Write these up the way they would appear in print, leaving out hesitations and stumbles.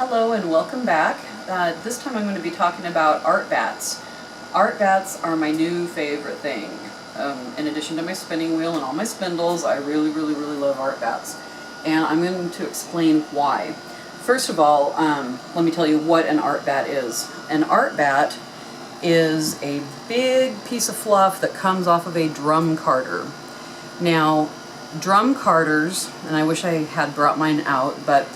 Hello and welcome back. This time I'm going to be talking about art bats. Art bats are my new favorite thing. In addition to my spinning wheel and all my spindles, I really love art bats. And I'm going to explain why. First of all, let me tell you what an art bat is. An art bat is a big piece of fluff that comes off of a drum carder. Now, drum carders, and I wish I had brought mine out, but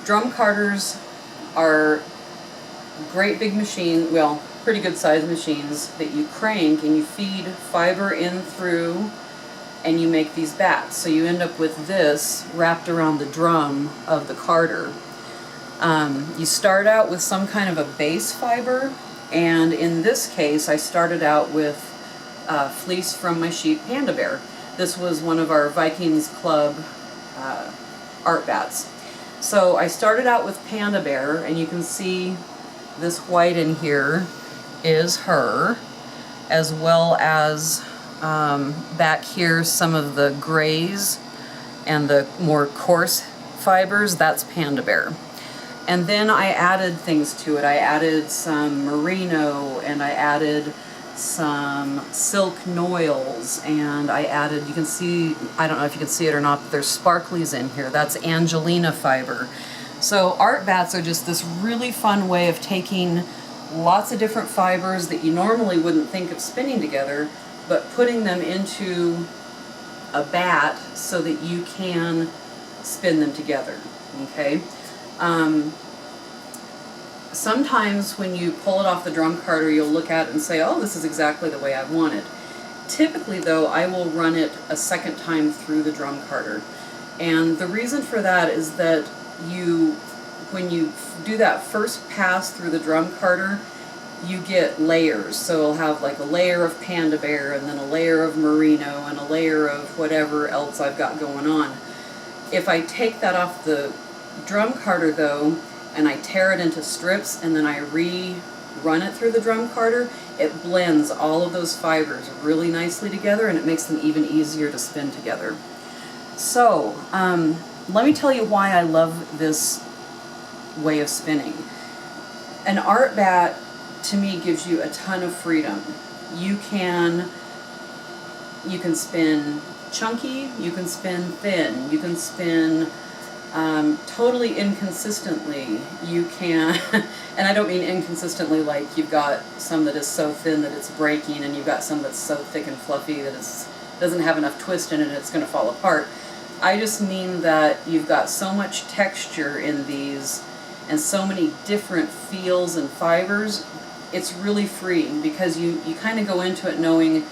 drum carders are great big machine, well, pretty good sized machines that you crank and you feed fiber in through and you make these bats. So you end up with this wrapped around the drum of the carder. You start out with some kind of a base fiber, and in this case I started out with fleece from my sheep panda bear. This was one of our Vikings Club art bats. So I started out with panda bear, and you can see this white in here is her, as well as back here some of the grays and the more coarse fibers, that's panda bear. And then I added things to it. I added some merino, and I added some silk noils, and I added, you can see, I don't know if you can see it or not, but there's sparklies in here. That's Angelina fiber. So art bats are just this really fun way of taking lots of different fibers that you normally wouldn't think of spinning together, but putting them into a bat so that you can spin them together, okay? Sometimes when you pull it off the drum carder, you'll look at it and say, oh, this is exactly the way I want it. Typically, though, I will run it a second time through the drum carder. And the reason for that is that when you do that first pass through the drum carder, you get layers. So it'll have like a layer of panda bear, and then a layer of merino, and a layer of whatever else I've got going on. If I take that off the drum carder, though, and I tear it into strips, and then I rerun it through the drum carder, it blends all of those fibers really nicely together, and it makes them even easier to spin together. So, let me tell you why I love this way of spinning. An art bat, to me, gives you a ton of freedom. You can spin chunky, you can spin thin, you can spin totally inconsistently. You can, and I don't mean inconsistently like you've got some that is so thin that it's breaking, and you've got some that's so thick and fluffy that it doesn't have enough twist in it and it's going to fall apart. I just mean that you've got so much texture in these and so many different feels and fibers. It's really freeing because you kind of go into it knowing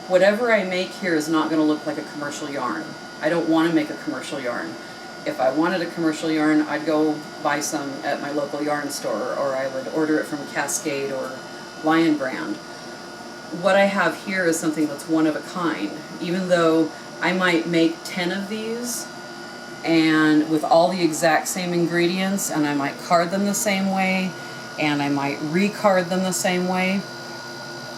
whatever I make here is not going to look like a commercial yarn. I don't want to make a commercial yarn. If I wanted a commercial yarn, I'd go buy some at my local yarn store, or I would order it from Cascade or Lion Brand. What I have here is something that's one of a kind. Even though I might make 10 of these, and with all the exact same ingredients, and I might card them the same way, and I might recard them the same way,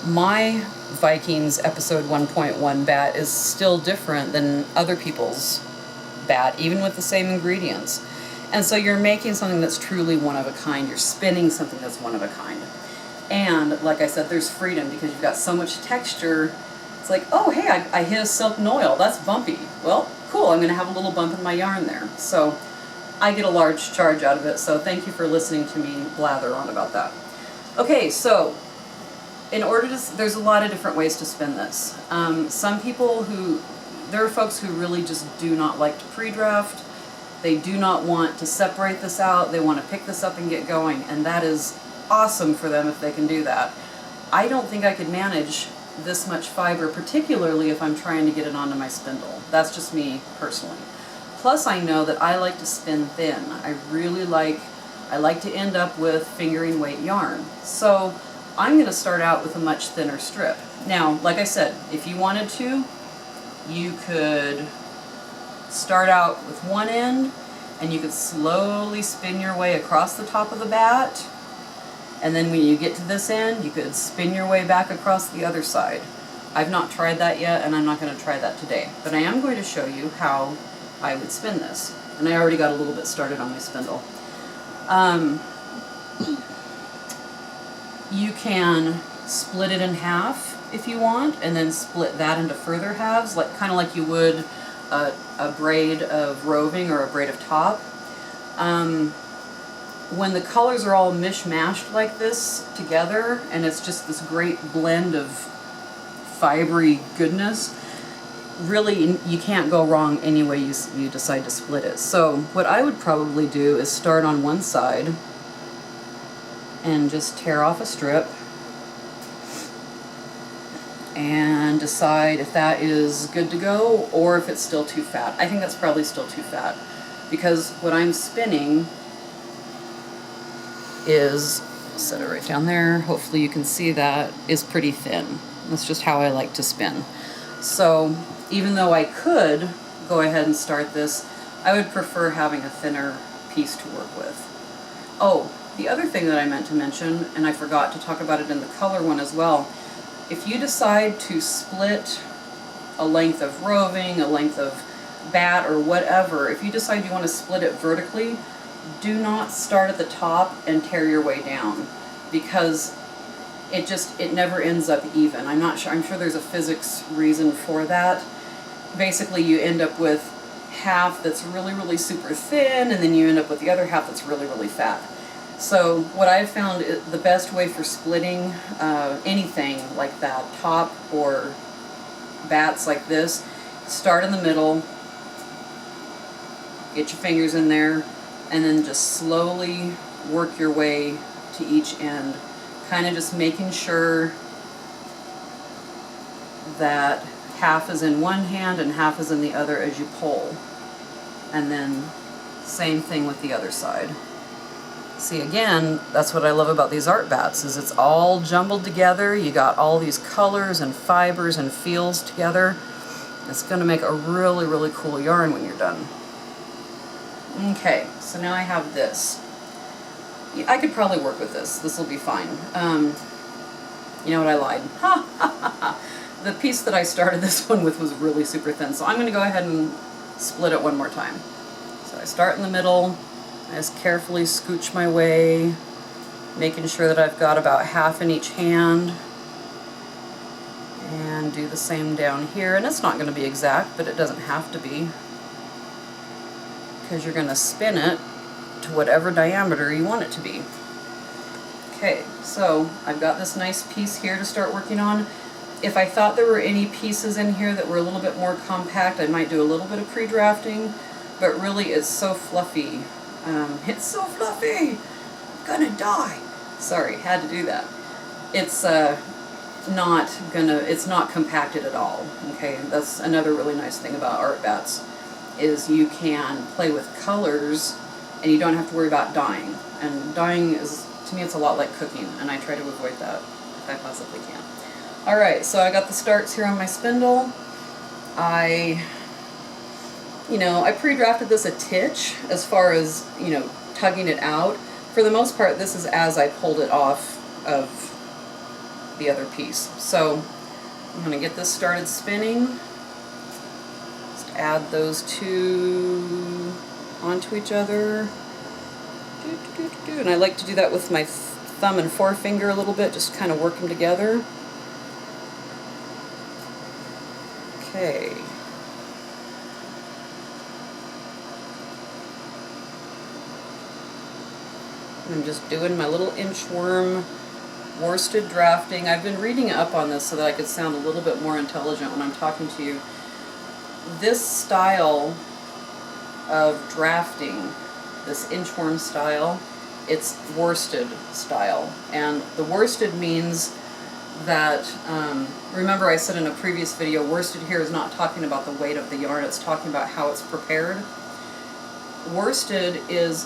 my Vikings episode 1.1 bat is still different than other people's bat, even with the same ingredients. And so you're making something that's truly one of a kind. You're spinning something that's one of a kind. And like I said, there's freedom because you've got so much texture. It's like, oh, hey, I hit a silk noil. That's bumpy. Well, cool. I'm going to have a little bump in my yarn there. So I get a large charge out of it. So thank you for listening to me blather on about that. Okay, so there's a lot of different ways to spin this. There are folks who really just do not like to pre-draft. They do not want to separate this out. They want to pick this up and get going, and that is awesome for them if they can do that. I don't think I could manage this much fiber, particularly if I'm trying to get it onto my spindle. That's just me personally. Plus, I know that I like to spin thin. I like to end up with fingering weight yarn. So I'm going to start out with a much thinner strip. Now, like I said, if you wanted to, you could start out with one end, and you could slowly spin your way across the top of the bat, and then when you get to this end, you could spin your way back across the other side. I've not tried that yet, and I'm not going to try that today, but I am going to show you how I would spin this. And I already got a little bit started on my spindle. You can split it in half if you want, and then split that into further halves, like kind of like you would a braid of roving or a braid of top. When the colors are all mishmashed like this together, and it's just this great blend of fibery goodness, really you can't go wrong any way you decide to split it. So what I would probably do is start on one side and just tear off a strip and decide if that is good to go or if it's still too fat. I think that's probably still too fat, because what I'm spinning is, I'll set it right down there, hopefully you can see that, is pretty thin. That's just how I like to spin. So even though I could go ahead and start this, I would prefer having a thinner piece to work with. Oh, the other thing that I meant to mention, and I forgot to talk about it in the color one as well, if you decide to split a length of roving, a length of bat, or whatever, if you decide you want to split it vertically, do not start at the top and tear your way down, because it never ends up even. I'm sure there's a physics reason for that. Basically you end up with half that's really, really super thin, and then you end up with the other half that's really, really fat. So what I've found is the best way for splitting anything like that, top or bats like this, start in the middle, get your fingers in there, and then just slowly work your way to each end, kind of just making sure that half is in one hand and half is in the other as you pull. And then same thing with the other side. See, again, that's what I love about these art bats, is it's all jumbled together. You got all these colors and fibers and feels together. It's going to make a really, really cool yarn when you're done. Okay, so now I have this. I could probably work with this. This will be fine. You know what, I lied. The piece that I started this one with was really super thin, so I'm going to go ahead and split it one more time. So I start in the middle, I just carefully scooch my way, making sure that I've got about half in each hand, and do the same down here. And it's not going to be exact, but it doesn't have to be, because you're going to spin it to whatever diameter you want it to be. Okay, so I've got this nice piece here to start working on. If I thought there were any pieces in here that were a little bit more compact, I might do a little bit of pre-drafting, but really it's so fluffy. It's so fluffy! I'm gonna die! Sorry, had to do that. It's not compacted at all. Okay, that's another really nice thing about art bats, is you can play with colors and you don't have to worry about dyeing. And dyeing is, to me, it's a lot like cooking, and I try to avoid that if I possibly can. Alright, so I got the starts here on my spindle. I pre-drafted this a titch as far as, tugging it out. For the most part, this is as I pulled it off of the other piece. So I'm going to get this started spinning. Just add those two onto each other. And I like to do that with my thumb and forefinger a little bit, just kind of work them together. Okay. I'm just doing my little inchworm worsted drafting. I've been reading up on this so that I could sound a little bit more intelligent when I'm talking to you. This style of drafting, this inchworm style, it's worsted style. And the worsted means that, remember I said in a previous video, worsted here is not talking about the weight of the yarn, it's talking about how it's prepared. Worsted is,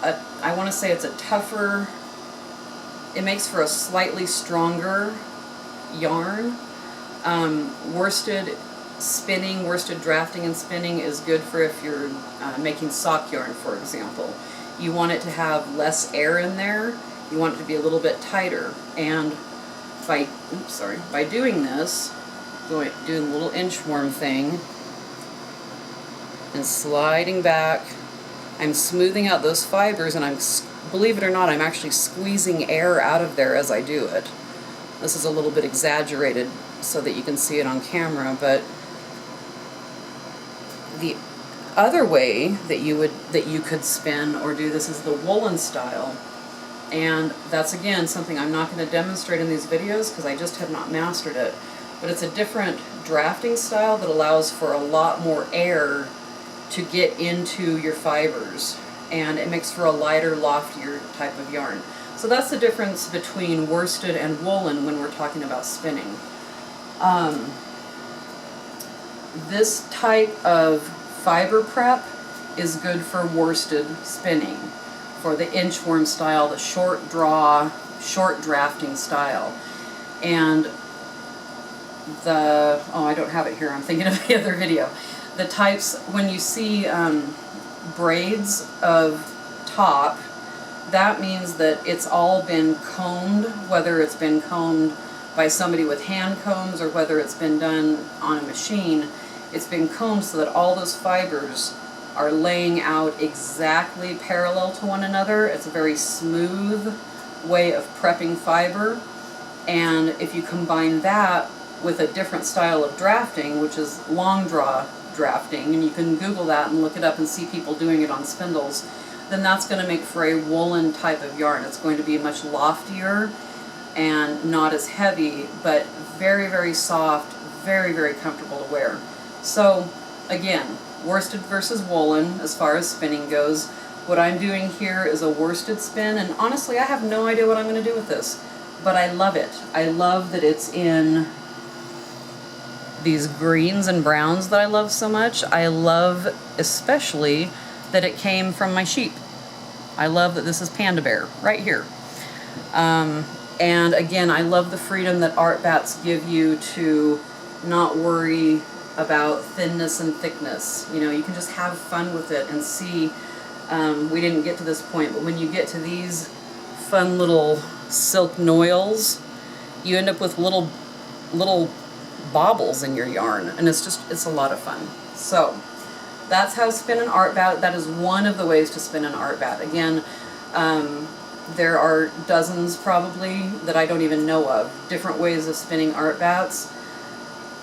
I want to say it's a tougher, it makes for a slightly stronger yarn. Worsted spinning, worsted drafting and spinning is good for if you're making sock yarn, for example. You want it to have less air in there, you want it to be a little bit tighter, and by doing this, doing a little inchworm thing and sliding back, I'm smoothing out those fibers and I'm believe it or not, I'm actually squeezing air out of there as I do it. This is a little bit exaggerated so that you can see it on camera, but the other way that you could spin or do this is the woolen style. And that's, again, something I'm not going to demonstrate in these videos because I just have not mastered it. But it's a different drafting style that allows for a lot more air to get into your fibers. And it makes for a lighter, loftier type of yarn. So that's the difference between worsted and woolen when we're talking about spinning. This type of fiber prep is good for worsted spinning, for the inchworm style, the short draw, short drafting style. And I don't have it here, I'm thinking of the other video. The types, when you see braids of top, that means that it's all been combed, whether it's been combed by somebody with hand combs or whether it's been done on a machine. It's been combed so that all those fibers are laying out exactly parallel to one another. It's a very smooth way of prepping fiber. And if you combine that with a different style of drafting, which is long draw drafting, and you can Google that and look it up and see people doing it on spindles, then that's going to make for a woolen type of yarn. It's going to be much loftier and not as heavy, but very, very soft, very, very comfortable to wear. So again, worsted versus woolen as far as spinning goes. What I'm doing here is a worsted spin, and honestly I have no idea what I'm going to do with this, but I love it. I love that it's in these greens and browns that I love so much. I love especially that it came from my sheep. I love that this is Panda Bear right here. And again, I love the freedom that art bats give you to not worry about thinness and thickness. You know, you can just have fun with it and see. We didn't get to this point, but when you get to these fun little silk noils, you end up with little baubles in your yarn, and it's a lot of fun. So that's how to spin an art bat. That is one of the ways to spin an art bat. Again, there are dozens probably that I don't even know of, different ways of spinning art bats.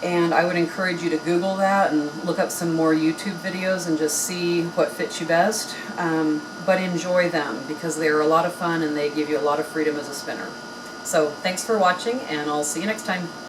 And I would encourage you to Google that and look up some more YouTube videos and just see what fits you best. But enjoy them because they are a lot of fun and they give you a lot of freedom as a spinner. So thanks for watching, and I'll see you next time.